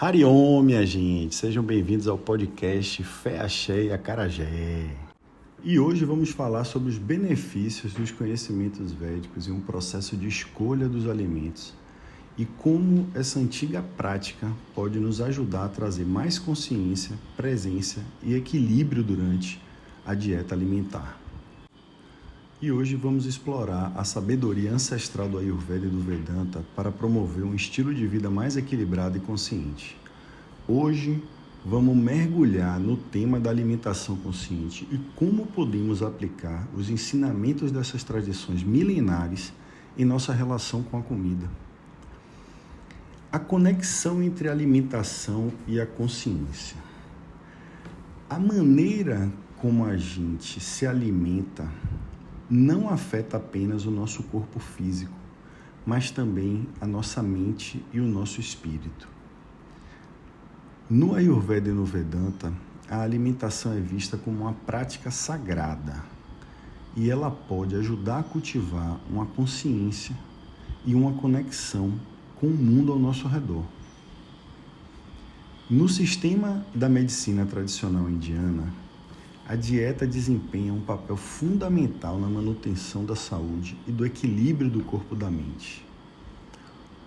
Hariom, minha gente, sejam bem-vindos ao podcast Fé, Axé e Acarajé. E hoje vamos falar sobre os benefícios dos conhecimentos védicos em um processo de escolha dos alimentos e como essa antiga prática pode nos ajudar a trazer mais consciência, presença e equilíbrio durante a dieta alimentar. E hoje vamos explorar a sabedoria ancestral do Ayurveda e do Vedanta para promover um estilo de vida mais equilibrado e consciente. Hoje vamos mergulhar no tema da alimentação consciente e como podemos aplicar os ensinamentos dessas tradições milenares em nossa relação com a comida. A conexão entre a alimentação e a consciência. A maneira como a gente se alimenta não afeta apenas o nosso corpo físico, mas também a nossa mente e o nosso espírito. No Ayurveda e no Vedanta, a alimentação é vista como uma prática sagrada e ela pode ajudar a cultivar uma consciência e uma conexão com o mundo ao nosso redor. No sistema da medicina tradicional indiana, a dieta desempenha um papel fundamental na manutenção da saúde e do equilíbrio do corpo e da mente.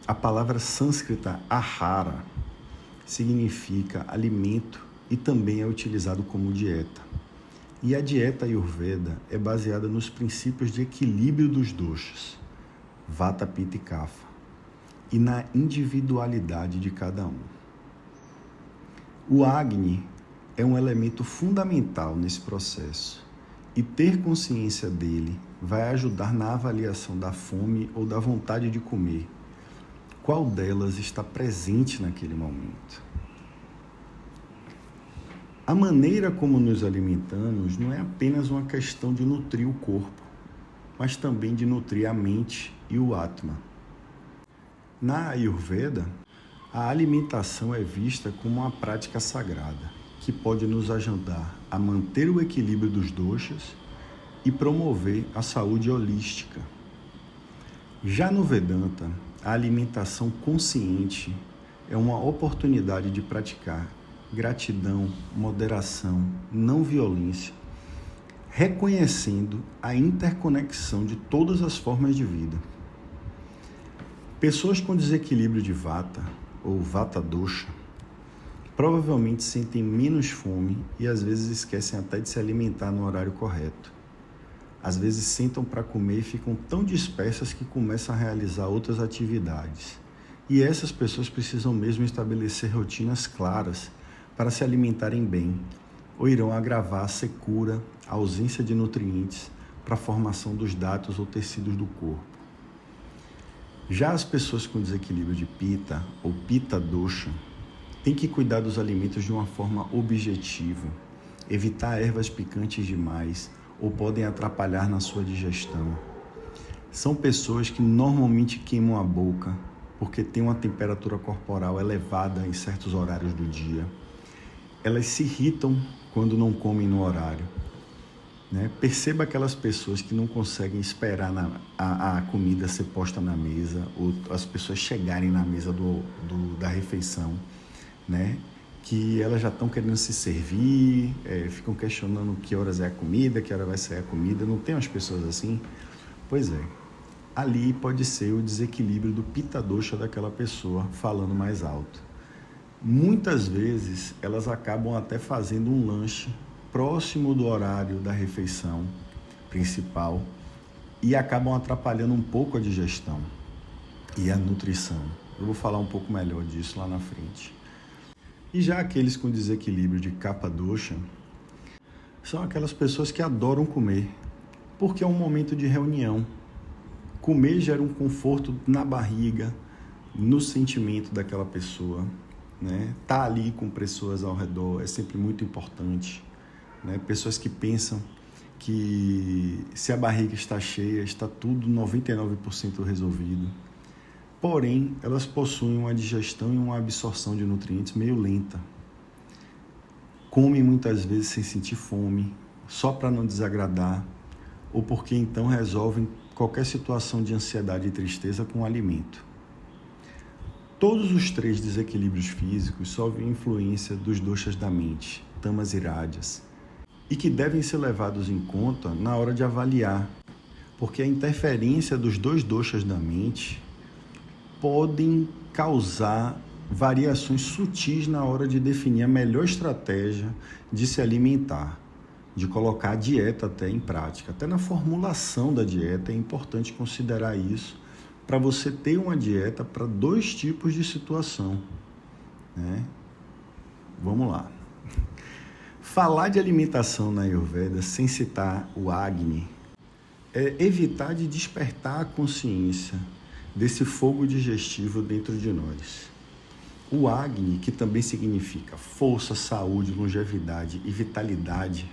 A palavra sânscrita ahara significa alimento e também é utilizado como dieta. E a dieta Ayurveda é baseada nos princípios de equilíbrio dos doshas, Vata, Pitta e Kapha, e na individualidade de cada um. O Agni é um elemento fundamental nesse processo e ter consciência dele vai ajudar na avaliação da fome ou da vontade de comer. Qual delas está presente naquele momento? A maneira como nos alimentamos não é apenas uma questão de nutrir o corpo, mas também de nutrir a mente e o Atma. Na Ayurveda, a alimentação é vista como uma prática sagrada, que pode nos ajudar a manter o equilíbrio dos doshas e promover a saúde holística. Já no Vedanta, a alimentação consciente é uma oportunidade de praticar gratidão, moderação, não violência, reconhecendo a interconexão de todas as formas de vida. Pessoas com desequilíbrio de Vata ou Vata Dosha provavelmente sentem menos fome e às vezes esquecem até de se alimentar no horário correto. Às vezes sentam para comer e ficam tão dispersas que começam a realizar outras atividades. E essas pessoas precisam mesmo estabelecer rotinas claras para se alimentarem bem, ou irão agravar a secura, a ausência de nutrientes para a formação dos datos ou tecidos do corpo. Já as pessoas com desequilíbrio de Pitta ou Pitta Dosha têm que cuidar dos alimentos de uma forma objetiva, evitar ervas picantes demais ou podem atrapalhar na sua digestão. São pessoas que normalmente queimam a boca porque têm uma temperatura corporal elevada em certos horários do dia. Elas se irritam quando não comem no horário. Perceba aquelas pessoas que não conseguem esperar a comida ser posta na mesa ou as pessoas chegarem na mesa da refeição, que elas já estão querendo se servir, ficam questionando que horas é a comida, que hora vai sair a comida. Não tem umas pessoas assim? Pois é, ali pode ser o desequilíbrio do Pitta Dosha daquela pessoa falando mais alto. Muitas vezes elas acabam até fazendo um lanche próximo do horário da refeição principal e acabam atrapalhando um pouco a digestão e a nutrição. Eu vou falar um pouco melhor disso lá na frente. E já aqueles com desequilíbrio de Kapha Dosha são aquelas pessoas que adoram comer, porque é um momento de reunião. Comer gera um conforto na barriga, no sentimento daquela pessoa, Tá ali com pessoas ao redor é sempre muito importante, Pessoas que pensam que se a barriga está cheia, está tudo 99% resolvido. Porém, elas possuem uma digestão e uma absorção de nutrientes meio lenta. Comem muitas vezes sem sentir fome, só para não desagradar, ou porque então resolvem qualquer situação de ansiedade e tristeza com o alimento. Todos os 3 desequilíbrios físicos sofrem influência dos doshas da mente, tamas e rajas, e que devem ser levados em conta na hora de avaliar, porque a interferência dos 2 doshas da mente podem causar variações sutis na hora de definir a melhor estratégia de se alimentar, de colocar a dieta até em prática. Até na formulação da dieta é importante considerar isso, para você ter uma dieta para 2 tipos de situação, né? Vamos lá. Falar de alimentação na Ayurveda sem citar o Agni é evitar de despertar a consciência desse fogo digestivo dentro de nós. O Agni, que também significa força, saúde, longevidade e vitalidade,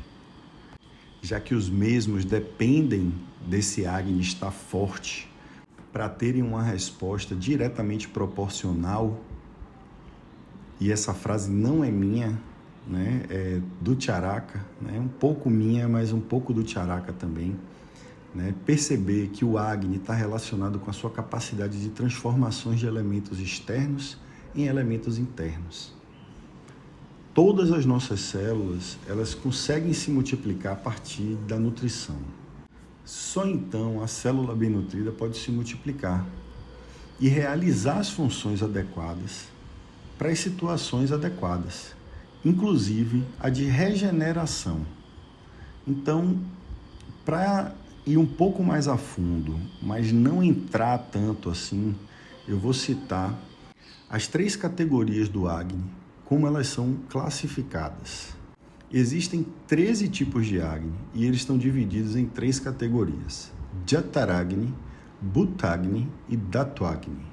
já que os mesmos dependem desse Agni estar forte para terem uma resposta diretamente proporcional, e essa frase não é minha, né? É do Charaka, né? Um pouco minha, mas um pouco do Charaka também, né? Perceber que o Agni está relacionado com a sua capacidade de transformações de elementos externos em elementos internos. Todas as nossas células, elas conseguem se multiplicar a partir da nutrição. Só então a célula bem nutrida pode se multiplicar e realizar as funções adequadas para as situações adequadas, inclusive a de regeneração. Então, para ir um pouco mais a fundo, mas não entrar tanto assim, eu vou citar as 3 categorias do Agni, como elas são classificadas. Existem 13 tipos de Agni e eles estão divididos em 3 categorias: Jataragni, Bhutagni e Dhatuagni.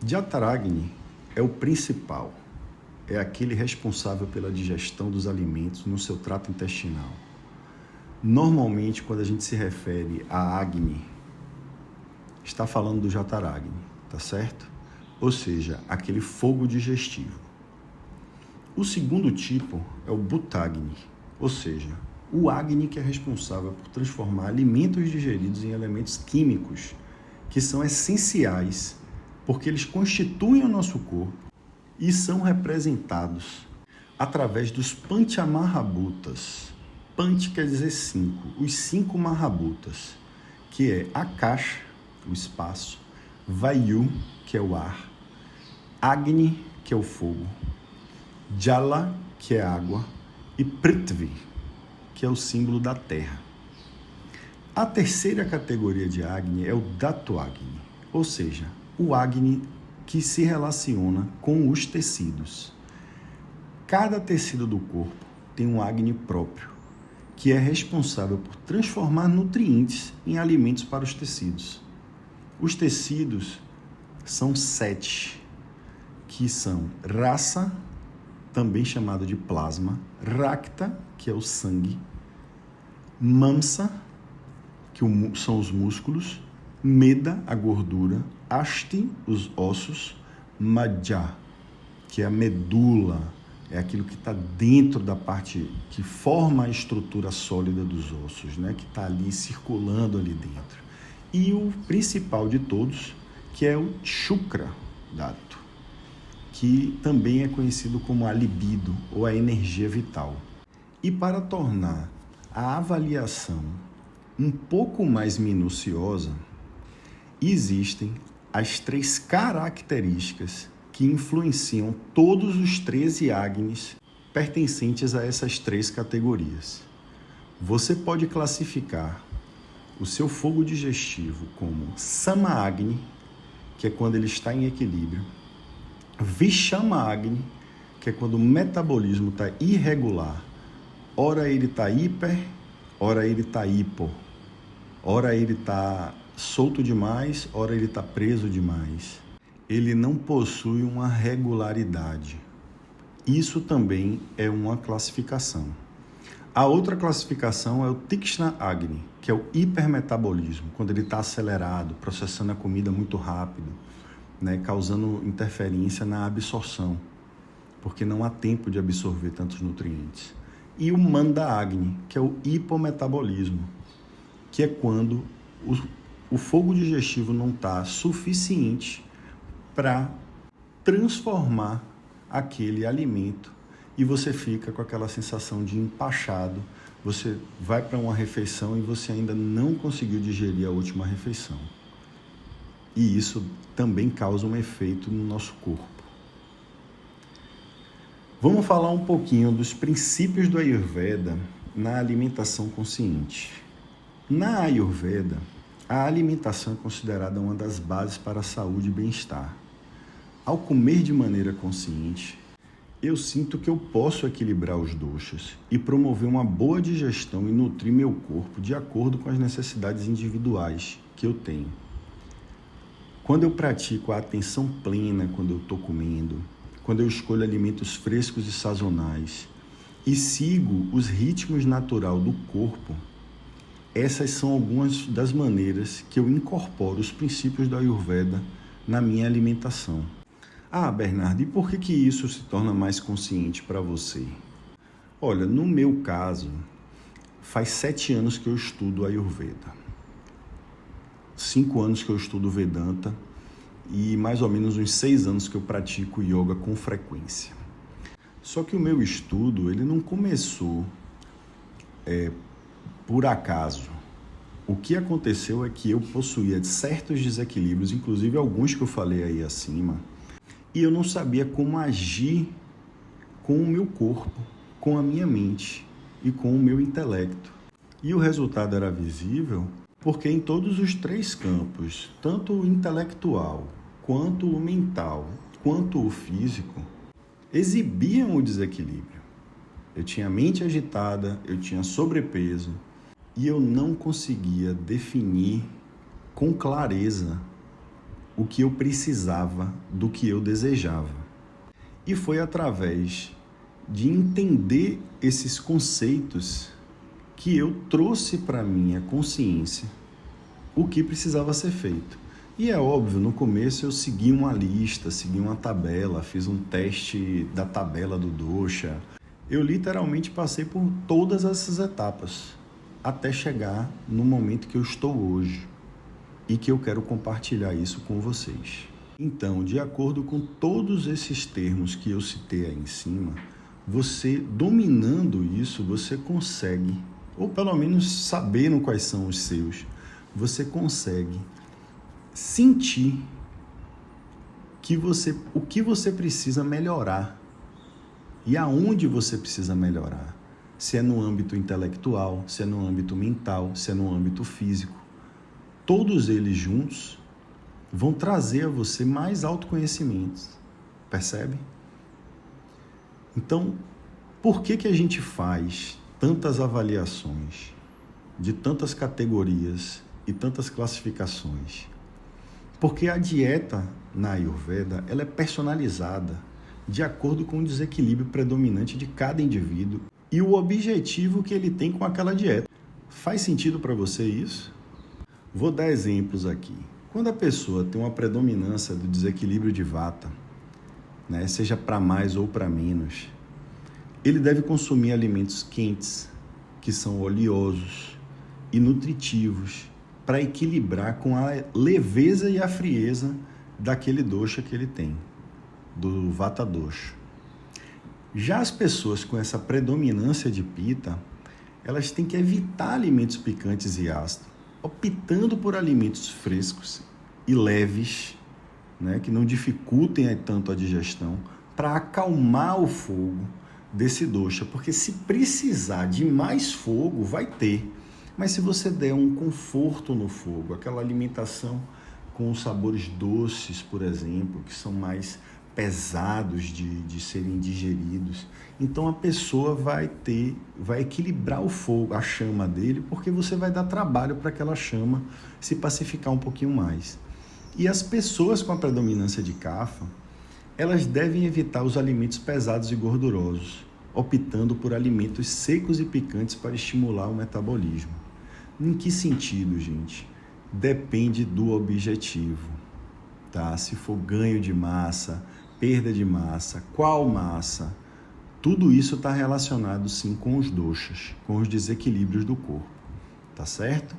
Jataragni é o principal, é aquele responsável pela digestão dos alimentos no seu trato intestinal. Normalmente, quando a gente se refere a Agni, está falando do Jataragni, tá certo? Ou seja, aquele fogo digestivo. O segundo tipo é o Bhutagni, ou seja, o Agni que é responsável por transformar alimentos digeridos em elementos químicos que são essenciais porque eles constituem o nosso corpo e são representados através dos Panchamahabhutas. Panch quer dizer 5, os 5 Mahabhutas, que é Akasha, o espaço, Vayu, que é o ar, Agni, que é o fogo, Jala, que é água, e Prithvi, que é o símbolo da terra. A terceira categoria de Agni é o Dhatu-Agni, ou seja, o Agni que se relaciona com os tecidos. Cada tecido do corpo tem um Agni próprio, que é responsável por transformar nutrientes em alimentos para os tecidos. Os tecidos são 7, que são Rasa, também chamado de plasma, Rakta, que é o sangue, Mamsa, que são os músculos, Meda, a gordura, Asti, os ossos, Madhya, que é a medula, é aquilo que está dentro da parte que forma a estrutura sólida dos ossos, né? Que está ali circulando ali dentro. E o principal de todos, que é o Shukra Dhatu, que também é conhecido como a libido ou a energia vital. E para tornar a avaliação um pouco mais minuciosa, existem as 3 características que influenciam todos os 13 Agnis pertencentes a essas 3 categorias. Você pode classificar o seu fogo digestivo como Sama Agni, que é quando ele está em equilíbrio, Vishama Agni, que é quando o metabolismo está irregular, ora ele está hiper, ora ele está hipo, ora ele está solto demais, ora ele está preso demais. Ele não possui uma regularidade. Isso também é uma classificação. A outra classificação é o Tikshna Agni, que é o hipermetabolismo, quando ele está acelerado, processando a comida muito rápido, né, causando interferência na absorção, porque não há tempo de absorver tantos nutrientes. E o Manda Agni, que é o hipometabolismo, que é quando o fogo digestivo não está suficiente para transformar aquele alimento e você fica com aquela sensação de empachado. Você vai para uma refeição e você ainda não conseguiu digerir a última refeição. E isso também causa um efeito no nosso corpo. Vamos falar um pouquinho dos princípios do Ayurveda na alimentação consciente. Na Ayurveda, a alimentação é considerada uma das bases para a saúde e bem-estar. Ao comer de maneira consciente, eu sinto que eu posso equilibrar os doshas e promover uma boa digestão e nutrir meu corpo de acordo com as necessidades individuais que eu tenho. Quando eu pratico a atenção plena quando eu estou comendo, quando eu escolho alimentos frescos e sazonais e sigo os ritmos naturais do corpo, essas são algumas das maneiras que eu incorporo os princípios da Ayurveda na minha alimentação. Ah, Bernardo, e por que isso se torna mais consciente para você? Olha, no meu caso, faz 7 anos que eu estudo Ayurveda. 5 anos que eu estudo Vedanta e mais ou menos uns 6 anos que eu pratico yoga com frequência. Só que o meu estudo, ele não começou por acaso. O que aconteceu é que eu possuía certos desequilíbrios, inclusive alguns que eu falei aí acima, e eu não sabia como agir com o meu corpo, com a minha mente e com o meu intelecto. E o resultado era visível porque em todos os 3 campos, tanto o intelectual, quanto o mental, quanto o físico, exibiam o desequilíbrio. Eu tinha a mente agitada, eu tinha sobrepeso e eu não conseguia definir com clareza o que eu precisava do que eu desejava. E foi através de entender esses conceitos que eu trouxe para a minha consciência o que precisava ser feito. E é óbvio, no começo eu segui uma lista, segui uma tabela, fiz um teste da tabela do dosha. Eu literalmente passei por todas essas etapas até chegar no momento que eu estou hoje e que eu quero compartilhar isso com vocês. Então, de acordo com todos esses termos que eu citei aí em cima, você dominando isso, você consegue, ou pelo menos sabendo quais são os seus, você consegue sentir o que você precisa melhorar e aonde você precisa melhorar. Se é no âmbito intelectual, se é no âmbito mental, se é no âmbito físico. Todos eles juntos vão trazer a você mais autoconhecimento, percebe? Então, por que a gente faz tantas avaliações de tantas categorias e tantas classificações? Porque a dieta na Ayurveda, ela é personalizada de acordo com o desequilíbrio predominante de cada indivíduo e o objetivo que ele tem com aquela dieta. Faz sentido para você isso? Vou dar exemplos aqui. Quando a pessoa tem uma predominância do desequilíbrio de Vata, né, seja para mais ou para menos, ele deve consumir alimentos quentes, que são oleosos e nutritivos, para equilibrar com a leveza e a frieza daquele dosha que ele tem, do Vata dosha. Já as pessoas com essa predominância de Pitta, elas têm que evitar alimentos picantes e ácidos, optando por alimentos frescos e leves, né, que não dificultem tanto a digestão, para acalmar o fogo desse dosha, porque se precisar de mais fogo, vai ter. Mas se você der um conforto no fogo, aquela alimentação com os sabores doces, por exemplo, que são mais pesados de serem digeridos, então a pessoa vai equilibrar o fogo, a chama dele, porque você vai dar trabalho para aquela chama se pacificar um pouquinho mais. E as pessoas com a predominância de Kapha, elas devem evitar os alimentos pesados e gordurosos, optando por alimentos secos e picantes para estimular o metabolismo. Em que sentido, gente? Depende do objetivo, tá? Se for ganho de massa, perda de massa, qual massa, tudo isso está relacionado sim com os doshas, com os desequilíbrios do corpo, tá certo?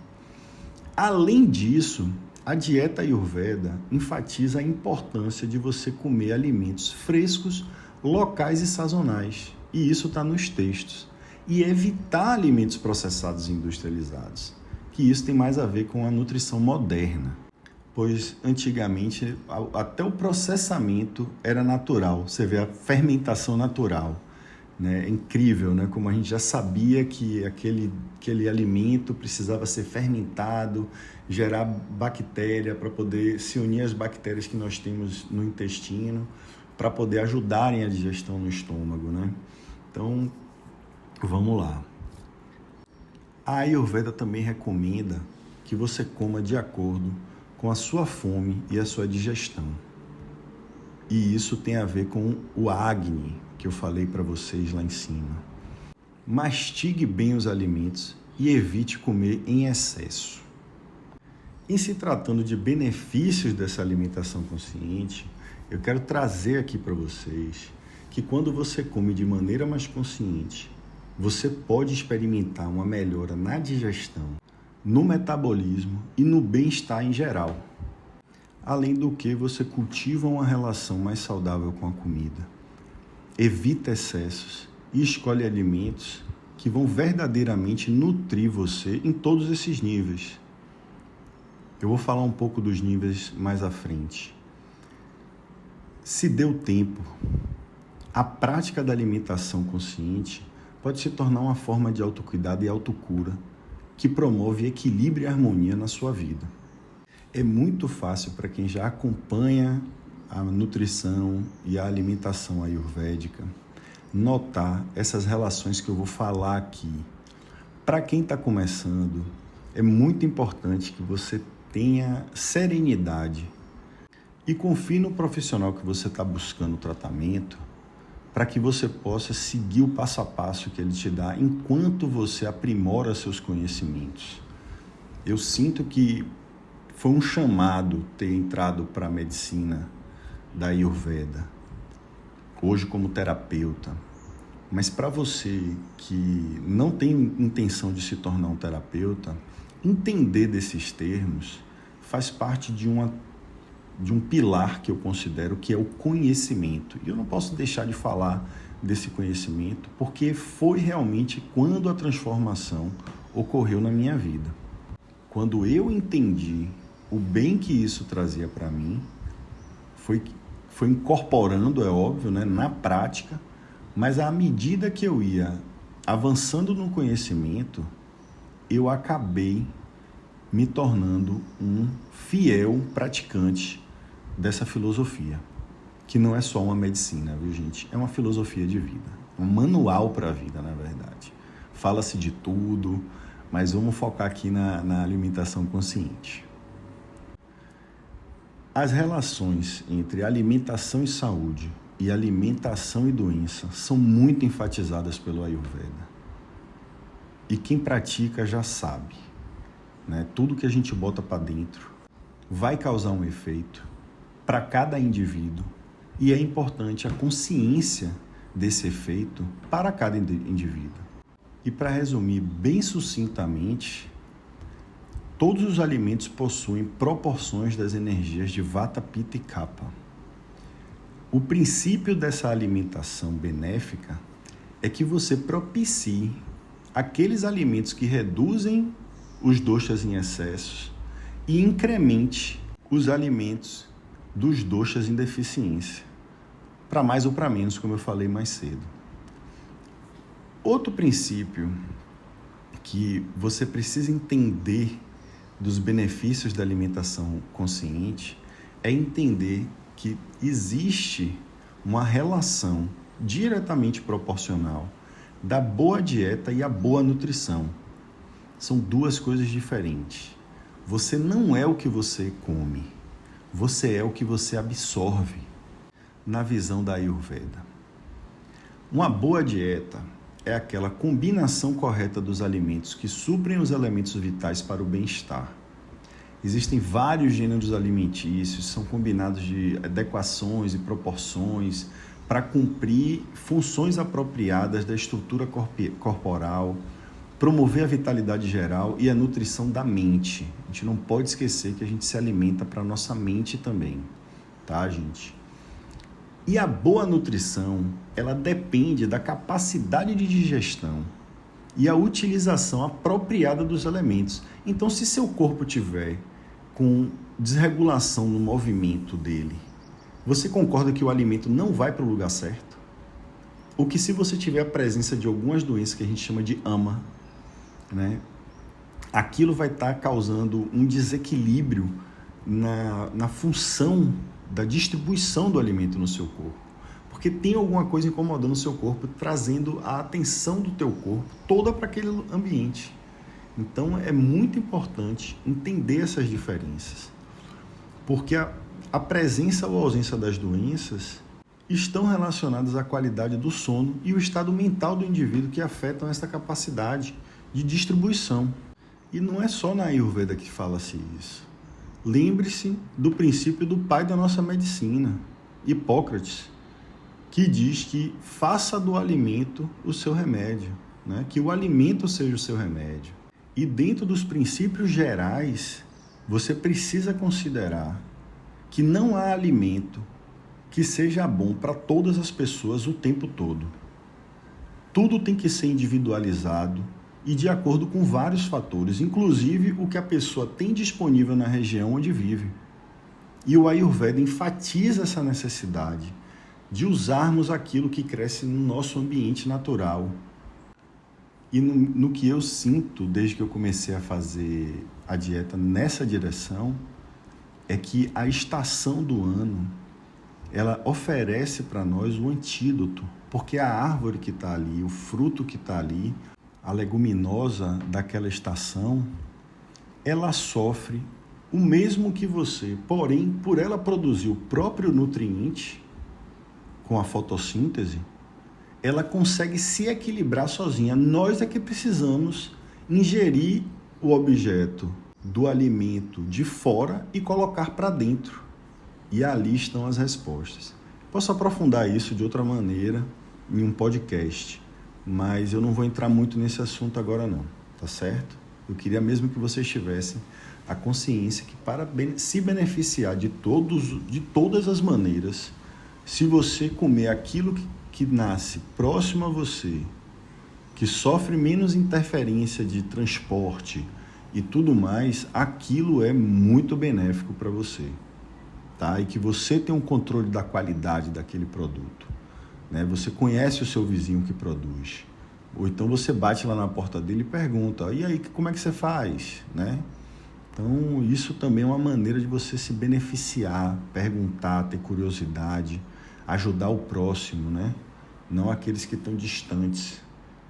Além disso, A dieta Ayurveda enfatiza a importância de você comer alimentos frescos, locais e sazonais, e isso está nos textos, e evitar alimentos processados e industrializados, que isso tem mais a ver com a nutrição moderna, pois antigamente até o processamento era natural, você vê a fermentação natural. É incrível, né? Como a gente já sabia que aquele alimento precisava ser fermentado, gerar bactéria para poder se unir às bactérias que nós temos no intestino, para poder ajudarem a digestão no estômago, né? Então, vamos lá. A Ayurveda também recomenda que você coma de acordo com a sua fome e a sua digestão. E isso tem a ver com o Agni, que eu falei para vocês lá em cima. Mastigue bem os alimentos e evite comer em excesso. Em se tratando de benefícios dessa alimentação consciente, eu quero trazer aqui para vocês que quando você come de maneira mais consciente, você pode experimentar uma melhora na digestão, no metabolismo e no bem-estar em geral. Além do que, você cultiva uma relação mais saudável com a comida. Evita excessos e escolhe alimentos que vão verdadeiramente nutrir você em todos esses níveis. Eu vou falar um pouco dos níveis mais à frente. Se deu tempo, a prática da alimentação consciente pode se tornar uma forma de autocuidado e autocura que promove equilíbrio e harmonia na sua vida. É muito fácil para quem já acompanha a nutrição e a alimentação ayurvédica notar essas relações que eu vou falar aqui. Para quem está começando, é muito importante que você tenha serenidade e confie no profissional que você está buscando o tratamento para que você possa seguir o passo a passo que ele te dá enquanto você aprimora seus conhecimentos. Eu sinto que foi um chamado ter entrado para a medicina da Ayurveda, hoje como terapeuta. Mas para você que não tem intenção de se tornar um terapeuta, entender desses termos faz parte de um pilar que eu considero que é o conhecimento. E eu não posso deixar de falar desse conhecimento, porque foi realmente quando a transformação ocorreu na minha vida. Quando eu entendi o bem que isso trazia para mim, foi incorporando, é óbvio, né, na prática, mas à medida que eu ia avançando no conhecimento, eu acabei me tornando um fiel praticante dessa filosofia, que não é só uma medicina, viu, gente? É uma filosofia de vida, um manual para a vida, na verdade. Fala-se de tudo, mas vamos focar aqui na alimentação consciente. As relações entre alimentação e saúde e alimentação e doença são muito enfatizadas pelo Ayurveda. E quem pratica já sabe, né? Tudo que a gente bota para dentro vai causar um efeito para cada indivíduo e é importante a consciência desse efeito para cada indivíduo. E para resumir bem sucintamente, todos os alimentos possuem proporções das energias de Vata, Pitta e Kapha. O princípio dessa alimentação benéfica é que você propicie aqueles alimentos que reduzem os doshas em excesso e incremente os alimentos dos doshas em deficiência, para mais ou para menos, como eu falei mais cedo. Outro princípio que você precisa entender dos benefícios da alimentação consciente é entender que existe uma relação diretamente proporcional da boa dieta e a boa nutrição. São duas coisas diferentes. Você não é o que você come, você é o que você absorve, na visão da Ayurveda. Uma boa dieta é aquela combinação correta dos alimentos que suprem os elementos vitais para o bem-estar. Existem vários gêneros alimentícios, são combinados de adequações e proporções para cumprir funções apropriadas da estrutura corporal, promover a vitalidade geral e a nutrição da mente. A gente não pode esquecer que a gente se alimenta para a nossa mente também, tá, gente? E a boa nutrição, ela depende da capacidade de digestão e a utilização apropriada dos elementos. Então, se seu corpo tiver com desregulação no movimento dele, você concorda que o alimento não vai para o lugar certo? Ou que se você tiver a presença de algumas doenças que a gente chama de AMA, né, aquilo vai estar causando um desequilíbrio na função da distribuição do alimento no seu corpo. Porque tem alguma coisa incomodando o seu corpo, trazendo a atenção do teu corpo toda para aquele ambiente. Então é muito importante entender essas diferenças. Porque a presença ou ausência das doenças estão relacionadas à qualidade do sono e o estado mental do indivíduo que afetam essa capacidade de distribuição. E não é só na Ayurveda que fala-se isso. Lembre-se do princípio do pai da nossa medicina, Hipócrates, que diz que faça do alimento o seu remédio, né? Que o alimento seja o seu remédio. E dentro dos princípios gerais, você precisa considerar que não há alimento que seja bom para todas as pessoas o tempo todo. Tudo tem que ser individualizado e de acordo com vários fatores, inclusive o que a pessoa tem disponível na região onde vive. E o Ayurveda enfatiza essa necessidade de usarmos aquilo que cresce no nosso ambiente natural. E no que eu sinto desde que eu comecei a fazer a dieta nessa direção, é que a estação do ano, ela oferece para nós o antídoto, porque a árvore que está ali, o fruto que está ali, a leguminosa daquela estação, ela sofre o mesmo que você, porém, por ela produzir o próprio nutriente, com a fotossíntese, ela consegue se equilibrar sozinha. Nós é que precisamos ingerir o objeto do alimento de fora e colocar para dentro. E ali estão as respostas. Posso aprofundar isso de outra maneira em um podcast, mas eu não vou entrar muito nesse assunto agora não, tá certo? Eu queria mesmo que vocês tivessem a consciência que para se beneficiar de todas as maneiras, se você comer aquilo que nasce próximo a você, que sofre menos interferência de transporte e tudo mais, aquilo é muito benéfico para você, tá? E que você tem um controle da qualidade daquele produto, né? Você conhece o seu vizinho que produz, ou então você bate lá na porta dele e pergunta, e aí, como é que você faz, né? Então, isso também é uma maneira de você se beneficiar, perguntar, ter curiosidade, ajudar o próximo, né? Não aqueles que estão distantes.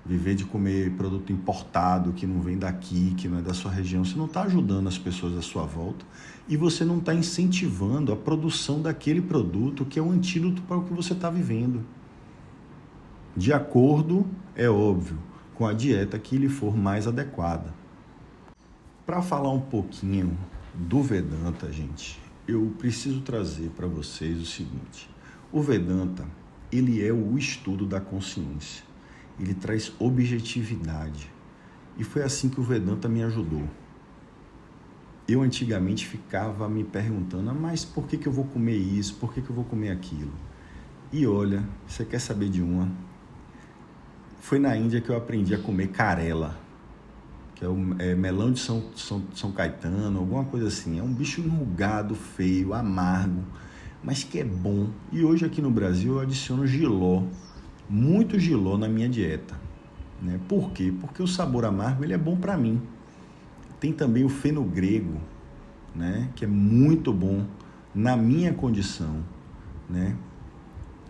Viver de comer produto importado, que não vem daqui, que não é da sua região. Você não está ajudando as pessoas à sua volta e você não está incentivando a produção daquele produto que é um antídoto para o que você está vivendo. De acordo, é óbvio, com a dieta que lhe for mais adequada. Para falar um pouquinho do Vedanta, gente, eu preciso trazer para vocês o seguinte. O Vedanta, ele é o estudo da consciência. Ele traz objetividade. E foi assim que o Vedanta me ajudou. Eu antigamente ficava me perguntando, mas por que eu vou comer isso? Por que eu vou comer aquilo? E olha, você quer saber de uma? Foi na Índia que eu aprendi a comer carela, que é melão de São Caetano, alguma coisa assim. É um bicho enrugado, feio, amargo, mas que é bom. E hoje aqui no Brasil eu adiciono jiló, muito jiló na minha dieta, né? Por quê? Porque o sabor amargo ele é bom para mim. Tem também o fenogrego, né? Que é muito bom na minha condição, né?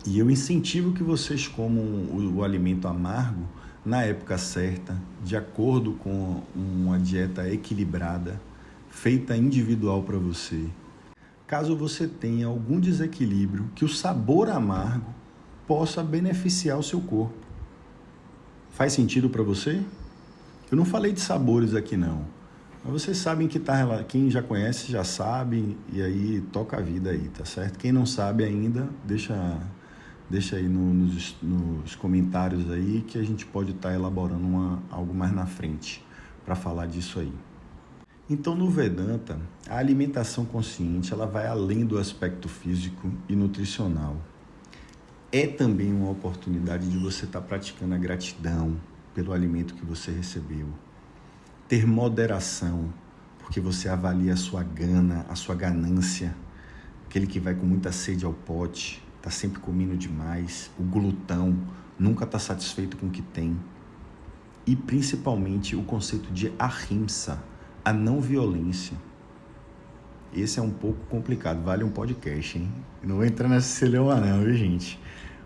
E eu incentivo que vocês comam o alimento amargo na época certa, de acordo com uma dieta equilibrada, feita individual para você. Caso você tenha algum desequilíbrio, que o sabor amargo possa beneficiar o seu corpo. Faz sentido para você? Eu não falei de sabores aqui não, mas vocês sabem que quem já conhece já sabe, e aí toca a vida aí, tá certo? Quem não sabe ainda, deixa Deixa aí nos comentários aí que a gente pode estar elaborando algo mais na frente para falar disso aí. Então, no Vedanta, a alimentação consciente ela vai além do aspecto físico e nutricional. É também uma oportunidade de você estar praticando a gratidão pelo alimento que você recebeu. Ter moderação, porque você avalia a sua gana, a sua ganância, aquele que vai com muita sede ao pote, está sempre comendo demais, o glutão, nunca está satisfeito com o que tem. E principalmente o conceito de ahimsa, a não violência. Esse é um pouco complicado, vale um podcast, hein? Não vou entrar nessa celeuma não, viu, gente?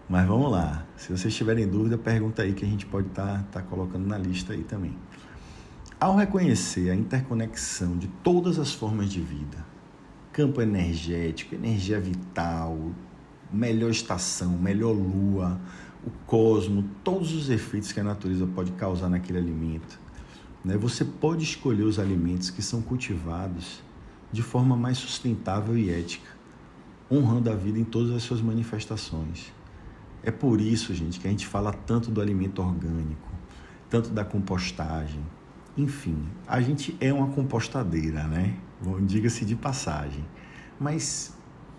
Mas vamos lá, se vocês tiverem dúvida, pergunta aí que a gente pode estar colocando na lista aí também. Ao reconhecer a interconexão de todas as formas de vida, campo energético, energia vital, melhor estação, melhor lua, o cosmo, todos os efeitos que a natureza pode causar naquele alimento, né? Você pode escolher os alimentos que são cultivados de forma mais sustentável e ética, honrando a vida em todas as suas manifestações. É por isso, gente, que a gente fala tanto do alimento orgânico, tanto da compostagem. Enfim, a gente é uma compostadeira, né? Diga-se de passagem. Mas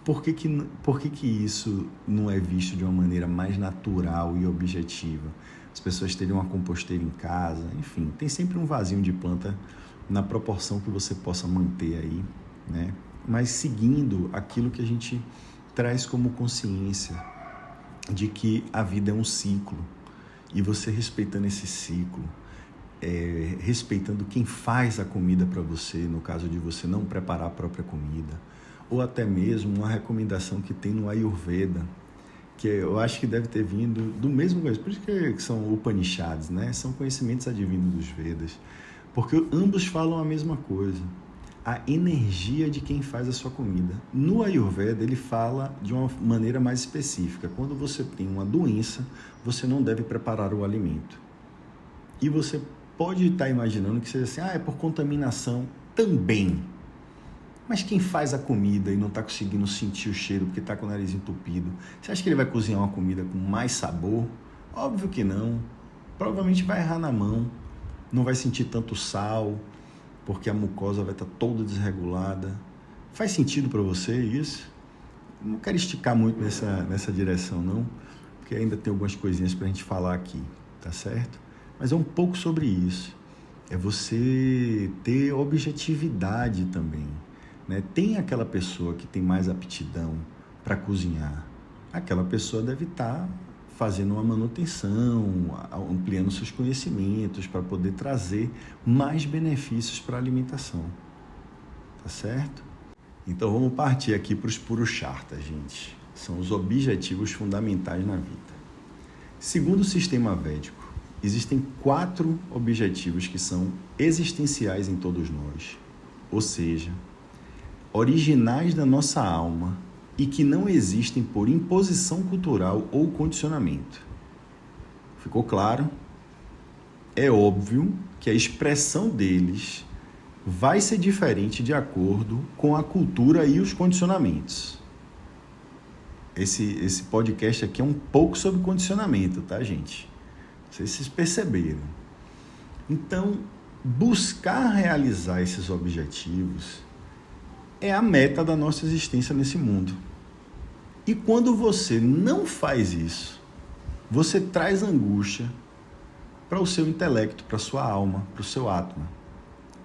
por que isso não é visto de uma maneira mais natural e objetiva? As pessoas terem uma composteira em casa, enfim, tem sempre um vasinho de planta na proporção que você possa manter aí, né? Mas seguindo aquilo que a gente traz como consciência de que a vida é um ciclo e você respeitando esse ciclo, respeitando quem faz a comida para você, no caso de você não preparar a própria comida, ou até mesmo uma recomendação que tem no Ayurveda, que eu acho que deve ter vindo do mesmo conhecimento, por isso que são Upanishads, né? São conhecimentos advindos dos Vedas, porque ambos falam a mesma coisa, a energia de quem faz a sua comida. No Ayurveda, ele fala de uma maneira mais específica. Quando você tem uma doença, você não deve preparar o alimento. E você pode estar imaginando que seja assim, é por contaminação também. Mas quem faz a comida e não está conseguindo sentir o cheiro porque está com o nariz entupido, você acha que ele vai cozinhar uma comida com mais sabor? Óbvio que não. Provavelmente vai errar na mão, não vai sentir tanto sal, porque a mucosa vai estar toda desregulada. Faz sentido para você isso? Não quero esticar muito nessa direção, não, porque ainda tem algumas coisinhas para a gente falar aqui, tá certo? Mas é um pouco sobre isso. É você ter objetividade também, né? Tem aquela pessoa que tem mais aptidão para cozinhar. Aquela pessoa deve estar fazendo uma manutenção, ampliando seus conhecimentos para poder trazer mais benefícios para a alimentação. Tá certo? Então vamos partir aqui para os Purusharthas, gente. São os objetivos fundamentais na vida. Segundo o sistema védico, existem 4 objetivos que são existenciais em todos nós, ou seja, originais da nossa alma e que não existem por imposição cultural ou condicionamento. Ficou claro? É óbvio que a expressão deles vai ser diferente de acordo com a cultura e os condicionamentos. Esse podcast aqui é um pouco sobre condicionamento, tá, gente? Não sei se vocês perceberam. Então, buscar realizar esses objetivos é a meta da nossa existência nesse mundo. E quando você não faz isso, você traz angústia para o seu intelecto, para a sua alma, para o seu Atma.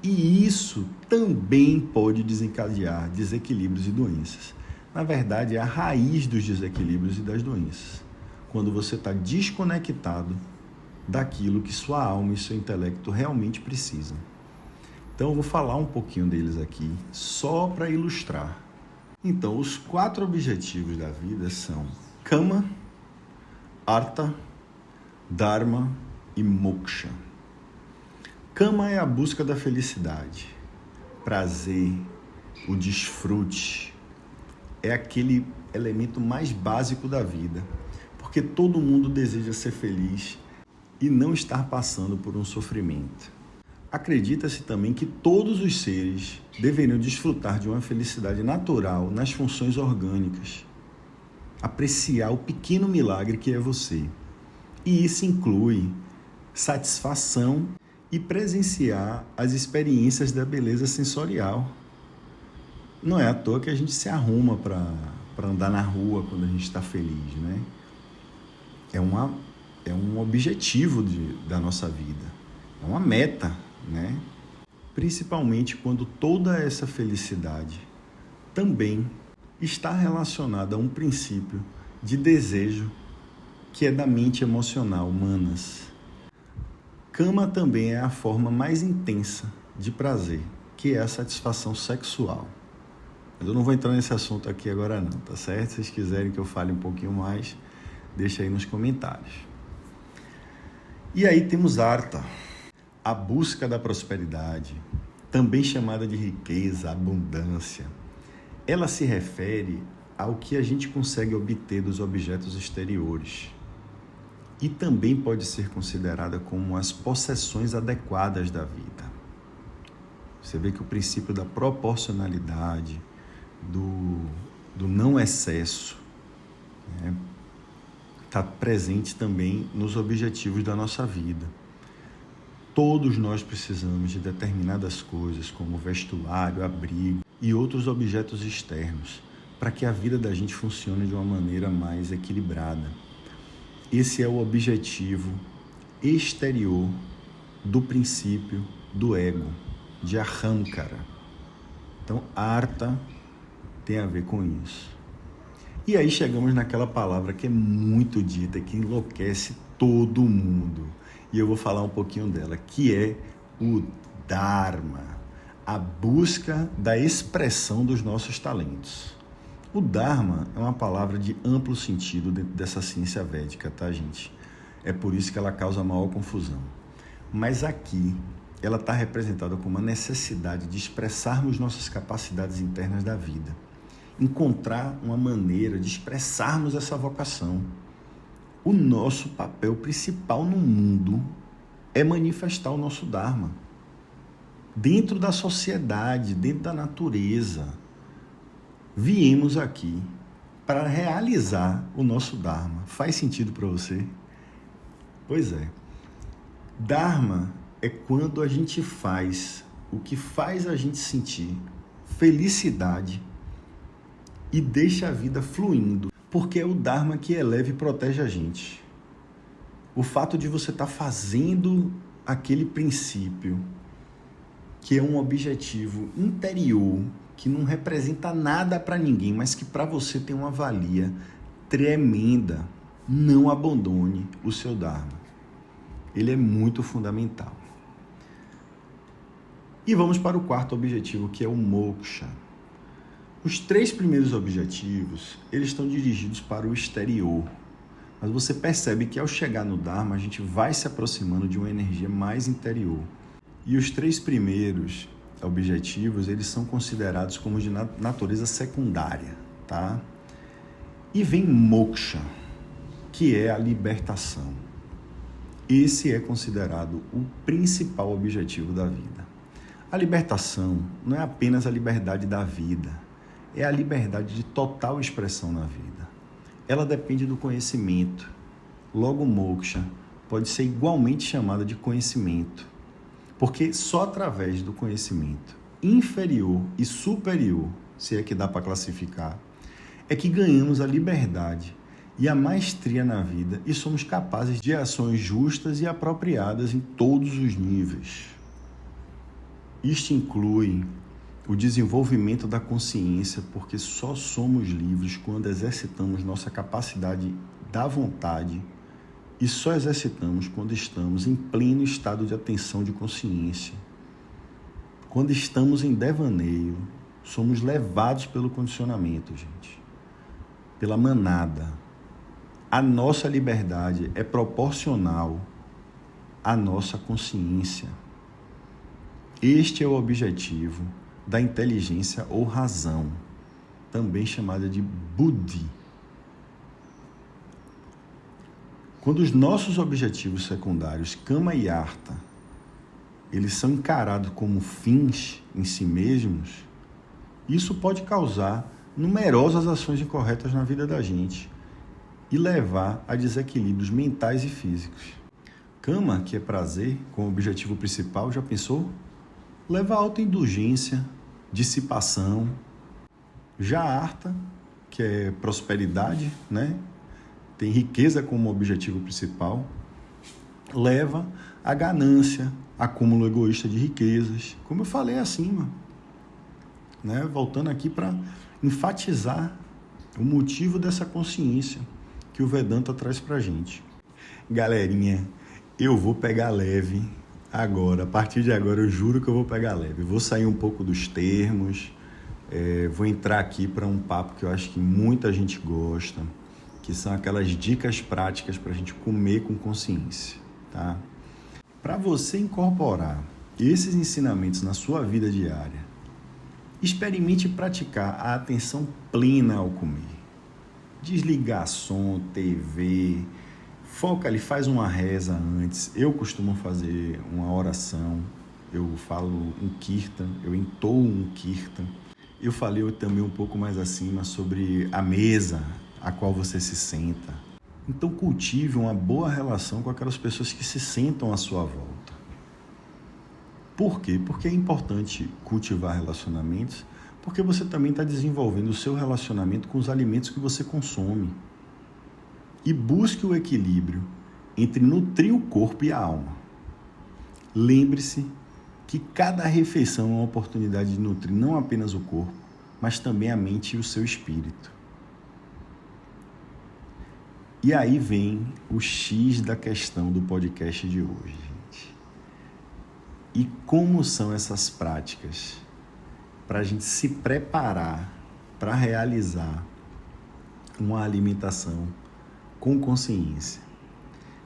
E isso também pode desencadear desequilíbrios e doenças. Na verdade, é a raiz dos desequilíbrios e das doenças. Quando você está desconectado daquilo que sua alma e seu intelecto realmente precisam. Então, eu vou falar um pouquinho deles aqui, só para ilustrar. Então, os 4 objetivos da vida são Kama, Artha, Dharma e Moksha. Kama é a busca da felicidade, prazer, o desfrute. É aquele elemento mais básico da vida, porque todo mundo deseja ser feliz e não estar passando por um sofrimento. Acredita-se também que todos os seres deveriam desfrutar de uma felicidade natural nas funções orgânicas. apreciar o pequeno milagre que é você. E isso inclui satisfação e presenciar as experiências da beleza sensorial. Não é à toa que a gente se arruma para andar na rua quando a gente está feliz, né? É um objetivo da nossa vida, é uma meta, né? Principalmente quando toda essa felicidade também está relacionada a um princípio de desejo que é da mente emocional humanas. Cama também é a forma mais intensa de prazer, que é a satisfação sexual. Mas eu não vou entrar nesse assunto aqui agora não, tá certo? Se vocês quiserem que eu fale um pouquinho mais, deixa aí nos comentários. E aí temos Artha, a busca da prosperidade, também chamada de riqueza, abundância. Ela se refere ao que a gente consegue obter dos objetos exteriores e também pode ser considerada como as possessões adequadas da vida. Você vê que o princípio da proporcionalidade, do não excesso, né, está presente também nos objetivos da nossa vida. Todos nós precisamos de determinadas coisas, como vestuário, abrigo e outros objetos externos, para que a vida da gente funcione de uma maneira mais equilibrada. Esse é o objetivo exterior do princípio do ego, de Ahamkara. Então, Artha tem a ver com isso. E aí chegamos naquela palavra que é muito dita, que enlouquece todo mundo. E eu vou falar um pouquinho dela, que é o Dharma, a busca da expressão dos nossos talentos. O Dharma é uma palavra de amplo sentido dentro dessa ciência védica, tá, gente? É por isso que ela causa maior confusão. Mas aqui, ela está representada como a necessidade de expressarmos nossas capacidades internas da vida. Encontrar uma maneira de expressarmos essa vocação. O nosso papel principal no mundo é manifestar o nosso Dharma. Dentro da sociedade, dentro da natureza. Viemos aqui para realizar o nosso Dharma. Faz sentido para você? Pois é. Dharma é quando a gente faz o que faz a gente sentir felicidade e deixa a vida fluindo, porque é o Dharma que eleva e protege a gente. O fato de você estar fazendo aquele princípio, que é um objetivo interior, que não representa nada para ninguém, mas que para você tem uma valia tremenda. Não abandone o seu Dharma. Ele é muito fundamental. E vamos para o quarto objetivo, que é o Moksha. Os 3 primeiros objetivos, eles estão dirigidos para o exterior. Mas você percebe que ao chegar no Dharma, a gente vai se aproximando de uma energia mais interior. E os 3 primeiros objetivos, eles são considerados como de natureza secundária, tá? E vem Moksha, que é a libertação. Esse é considerado o principal objetivo da vida. A libertação não é apenas a liberdade da vida, é a liberdade de total expressão na vida. Ela depende do conhecimento. Logo, Moksha pode ser igualmente chamada de conhecimento, porque só através do conhecimento inferior e superior, se é que dá para classificar, é que ganhamos a liberdade e a maestria na vida e somos capazes de ações justas e apropriadas em todos os níveis. Isto inclui o desenvolvimento da consciência, porque só somos livres quando exercitamos nossa capacidade da vontade e só exercitamos quando estamos em pleno estado de atenção de consciência. Quando estamos em devaneio, somos levados pelo condicionamento, gente, pela manada. A nossa liberdade é proporcional à nossa consciência. Este é o objetivo da inteligência ou razão, também chamada de Buddhi. Quando os nossos objetivos secundários, Kama e Artha, eles são encarados como fins em si mesmos, isso pode causar numerosas ações incorretas na vida da gente e levar a desequilíbrios mentais e físicos. Cama, que é prazer, com o objetivo principal, já pensou? Leva a autoindulgência, dissipação. Já harta, que é prosperidade, né? Tem riqueza como objetivo principal, leva a ganância, acúmulo egoísta de riquezas, como eu falei acima, né? Voltando aqui para enfatizar o motivo dessa consciência que o Vedanta traz para a gente. Galerinha, eu vou pegar leve agora, a partir de agora eu juro que eu vou pegar leve, vou sair um pouco dos termos, vou entrar aqui para um papo que eu acho que muita gente gosta, que são aquelas dicas práticas para a gente comer com consciência, tá? Para você incorporar esses ensinamentos na sua vida diária, experimente praticar a atenção plena ao comer. Desligar som, TV, foca ali, faz uma reza antes. Eu costumo fazer uma oração, eu falo um kirtan, eu entoo um kirtan. Eu falei também um pouco mais acima sobre a mesa a qual você se senta. Então cultive uma boa relação com aquelas pessoas que se sentam à sua volta. Por quê? Porque é importante cultivar relacionamentos, porque você também está desenvolvendo o seu relacionamento com os alimentos que você consome. E busque o equilíbrio entre nutrir o corpo e a alma. Lembre-se que cada refeição é uma oportunidade de nutrir não apenas o corpo, mas também a mente e o seu espírito. E aí vem o X da questão do podcast de hoje, gente. E como são essas práticas para a gente se preparar para realizar uma alimentação com consciência?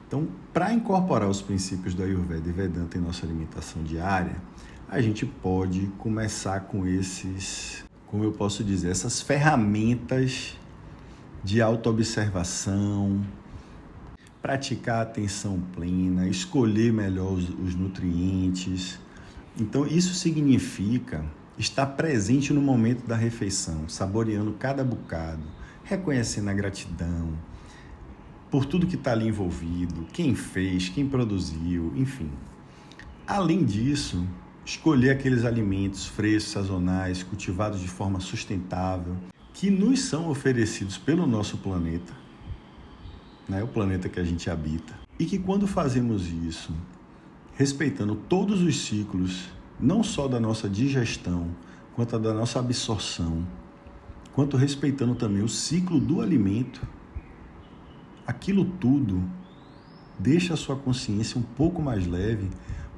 Então, para incorporar os princípios do Ayurveda e Vedanta em nossa alimentação diária, a gente pode começar com esses, como eu posso dizer, essas ferramentas de autoobservação, praticar a atenção plena, escolher melhor os nutrientes. Então, isso significa estar presente no momento da refeição, saboreando cada bocado, reconhecendo a gratidão por tudo que está ali envolvido, quem fez, quem produziu, enfim. Além disso, escolher aqueles alimentos frescos, sazonais, cultivados de forma sustentável, que nos são oferecidos pelo nosso planeta, né? O planeta que a gente habita. E que quando fazemos isso, respeitando todos os ciclos, não só da nossa digestão, quanto da nossa absorção, quanto respeitando também o ciclo do alimento, aquilo tudo deixa a sua consciência um pouco mais leve,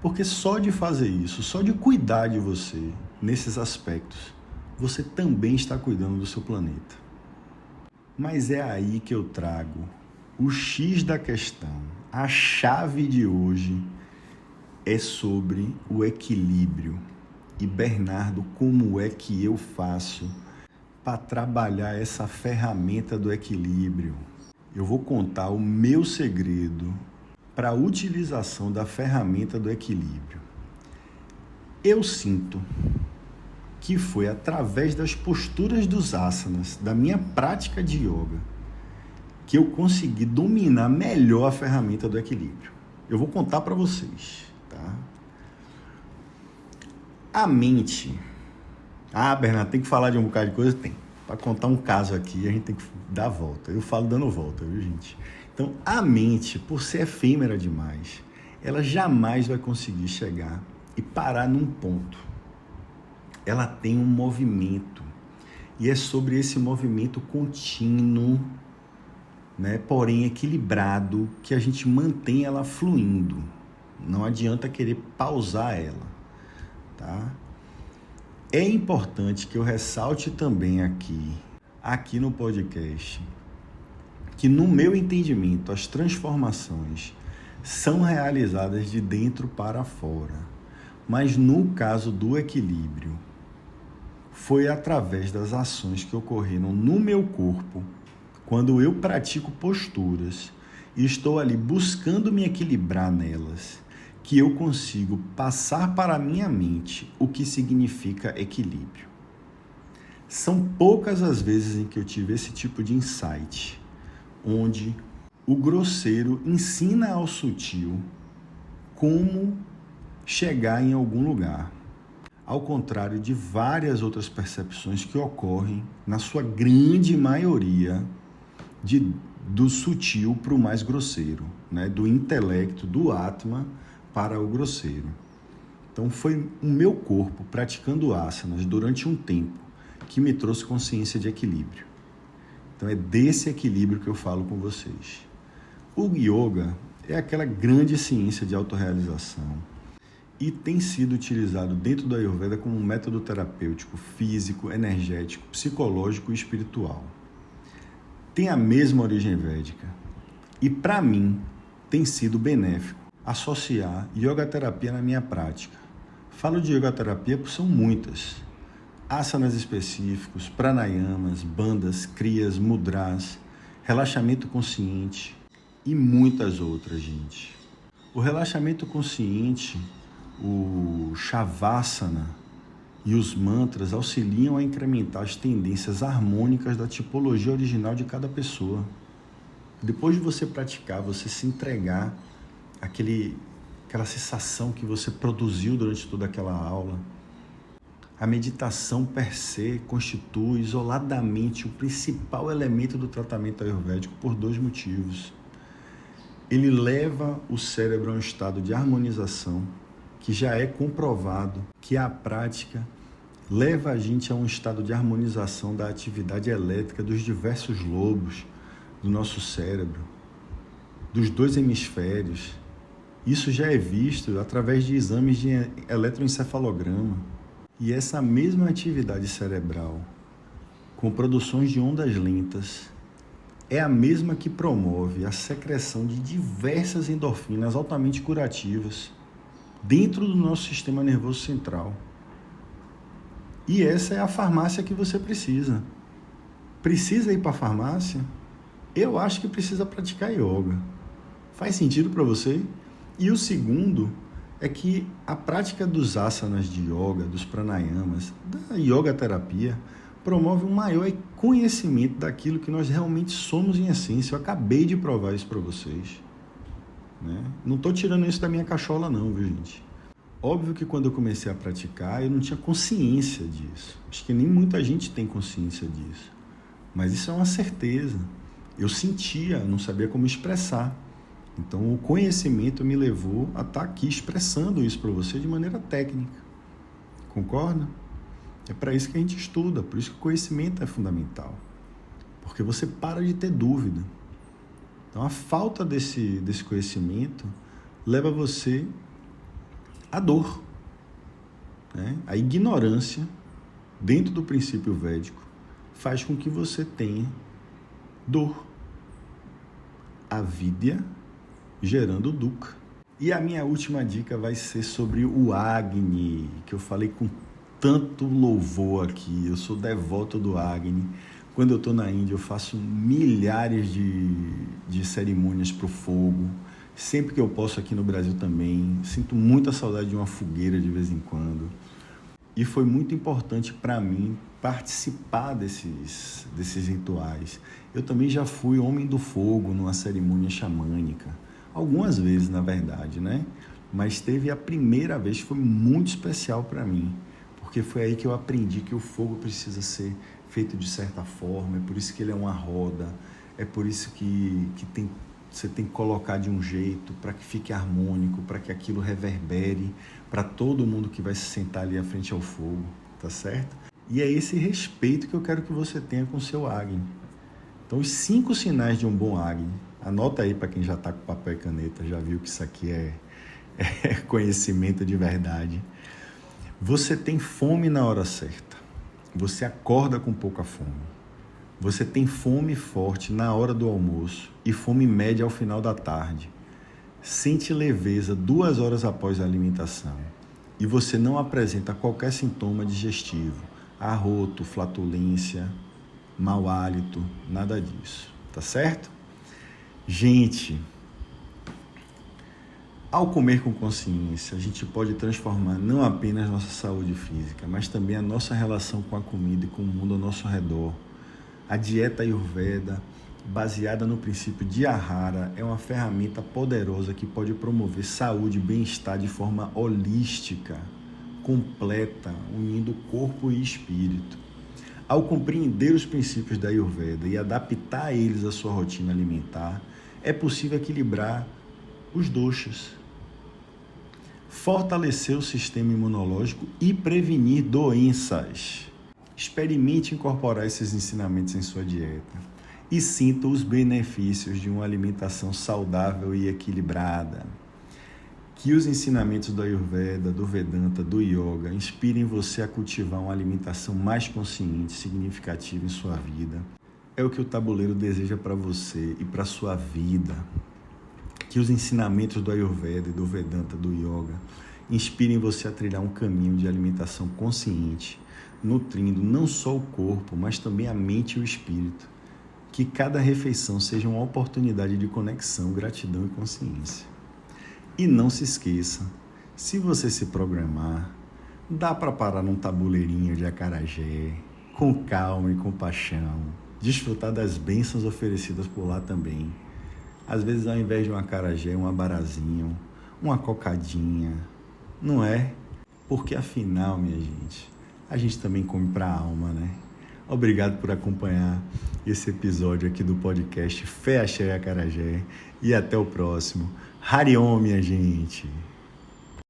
porque só de fazer isso, só de cuidar de você nesses aspectos, você também está cuidando do seu planeta. Mas é aí que eu trago o X da questão. A chave de hoje é sobre o equilíbrio. E Bernardo, como é que eu faço para trabalhar essa ferramenta do equilíbrio? Eu vou contar o meu segredo para a utilização da ferramenta do equilíbrio. Eu sinto que foi através das posturas dos asanas, da minha prática de yoga, que eu consegui dominar melhor a ferramenta do equilíbrio. Eu vou contar para vocês, tá? A mente... Bernardo, tem que falar de um bocado de coisa? Tem. Para contar um caso aqui, a gente tem que dar a volta. Eu falo dando volta, viu, gente? Então, a mente, por ser efêmera demais, ela jamais vai conseguir chegar e parar num ponto. Ela tem um movimento. E é sobre esse movimento contínuo, né, porém equilibrado, que a gente mantém ela fluindo. Não adianta querer pausar ela, tá? É importante que eu ressalte também aqui no podcast, que no meu entendimento as transformações são realizadas de dentro para fora, mas no caso do equilíbrio, foi através das ações que ocorreram no meu corpo, quando eu pratico posturas e estou ali buscando me equilibrar nelas, que eu consigo passar para a minha mente o que significa equilíbrio. São poucas as vezes em que eu tive esse tipo de insight, onde o grosseiro ensina ao sutil como chegar em algum lugar, ao contrário de várias outras percepções que ocorrem, na sua grande maioria, do sutil para o mais grosseiro, né? Do intelecto, do Atma para o grosseiro. Então foi o meu corpo praticando asanas durante um tempo que me trouxe consciência de equilíbrio. Então é desse equilíbrio que eu falo com vocês. O yoga é aquela grande ciência de autorrealização e tem sido utilizado dentro da Ayurveda como um método terapêutico, físico, energético, psicológico e espiritual. Tem a mesma origem védica e, para mim, tem sido benéfico associar yoga terapia na minha prática. Falo de yoga terapia porque são muitas. Asanas específicos, pranayamas, bandhas, kriyas, mudras, relaxamento consciente e muitas outras, gente. O relaxamento consciente, o shavasana e os mantras auxiliam a incrementar as tendências harmônicas da tipologia original de cada pessoa. Depois de você praticar, você se entregar aquela sensação que você produziu durante toda aquela aula, a meditação per se constitui isoladamente o principal elemento do tratamento ayurvédico por 2 motivos. Ele leva o cérebro a um estado de harmonização, que já é comprovado que a prática leva a gente a um estado de harmonização da atividade elétrica dos diversos lobos do nosso cérebro, dos 2 hemisférios. Isso já é visto através de exames de eletroencefalograma. E essa mesma atividade cerebral, com produções de ondas lentas, é a mesma que promove a secreção de diversas endorfinas altamente curativas dentro do nosso sistema nervoso central. E essa é a farmácia que você precisa. Precisa ir para a farmácia? Eu acho que precisa praticar yoga. Faz sentido para você? E o segundo é que a prática dos asanas de yoga, dos pranayamas, da yoga terapia, promove um maior conhecimento daquilo que nós realmente somos em essência. Eu acabei de provar isso para vocês. Né? Não estou tirando isso da minha cachola não, viu, gente? Óbvio que quando eu comecei a praticar, eu não tinha consciência disso. Acho que nem muita gente tem consciência disso. Mas isso é uma certeza. Eu sentia, não sabia como expressar. Então, o conhecimento me levou a estar aqui expressando isso para você de maneira técnica. Concorda? É para isso que a gente estuda, por isso que o conhecimento é fundamental. Porque você para de ter dúvida. Então, a falta desse conhecimento leva você à dor. Né? A ignorância, dentro do princípio védico, faz com que você tenha dor. Avidya gerando dukkha. E a minha última dica vai ser sobre o Agni, que eu falei com tanto louvor aqui. Eu sou devoto do Agni. Quando eu estou na Índia, eu faço milhares de cerimônias para o fogo. Sempre que eu posso aqui no Brasil também. Sinto muita saudade de uma fogueira de vez em quando. E foi muito importante para mim participar desses rituais. Eu também já fui homem do fogo numa cerimônia xamânica. Algumas vezes, na verdade, né? Mas teve a primeira vez que foi muito especial para mim, porque foi aí que eu aprendi que o fogo precisa ser feito de certa forma, é por isso que ele é uma roda, é por isso que você tem que colocar de um jeito para que fique harmônico, para que aquilo reverbere para todo mundo que vai se sentar ali à frente ao fogo, tá certo? E é esse respeito que eu quero que você tenha com o seu Agni. Então, os 5 sinais de um bom Agni. Anota aí para quem já está com papel e caneta, já viu que isso aqui é conhecimento de verdade. Você tem fome na hora certa. Você acorda com pouca fome. Você tem fome forte na hora do almoço e fome média ao final da tarde. Sente leveza 2 horas após a alimentação. E você não apresenta qualquer sintoma digestivo, arroto, flatulência, mau hálito, nada disso. Tá certo? Gente, Ao comer com consciência, a gente pode transformar não apenas nossa saúde física, mas também a nossa relação com a comida e com o mundo ao nosso redor. A dieta Ayurveda, baseada no princípio de Ahara, é uma ferramenta poderosa que pode promover saúde e bem-estar de forma holística, completa, unindo corpo e espírito. Ao compreender os princípios da Ayurveda e adaptar eles à sua rotina alimentar, é possível equilibrar os doshas, fortalecer o sistema imunológico e prevenir doenças. Experimente incorporar esses ensinamentos em sua dieta e sinta os benefícios de uma alimentação saudável e equilibrada. Que os ensinamentos do Ayurveda, do Vedanta, do Yoga inspirem você a cultivar uma alimentação mais consciente, significativa em sua vida. É o que o tabuleiro deseja para você e para sua vida. Que os ensinamentos do Ayurveda, do Vedanta, do Yoga inspirem você a trilhar um caminho de alimentação consciente, nutrindo não só o corpo, mas também a mente e o espírito. Que cada refeição seja uma oportunidade de conexão, gratidão e consciência. E não se esqueça, se você se programar, dá para parar num tabuleirinho de acarajé, com calma e compaixão, desfrutar das bênçãos oferecidas por lá também. Às vezes, ao invés de um acarajé, um abarazinho, uma cocadinha, não é? Porque afinal, minha gente, a gente também come para a alma, né? Obrigado por acompanhar esse episódio aqui do podcast Fé, Axé e Acarajé. E até o próximo. Hariom, minha gente!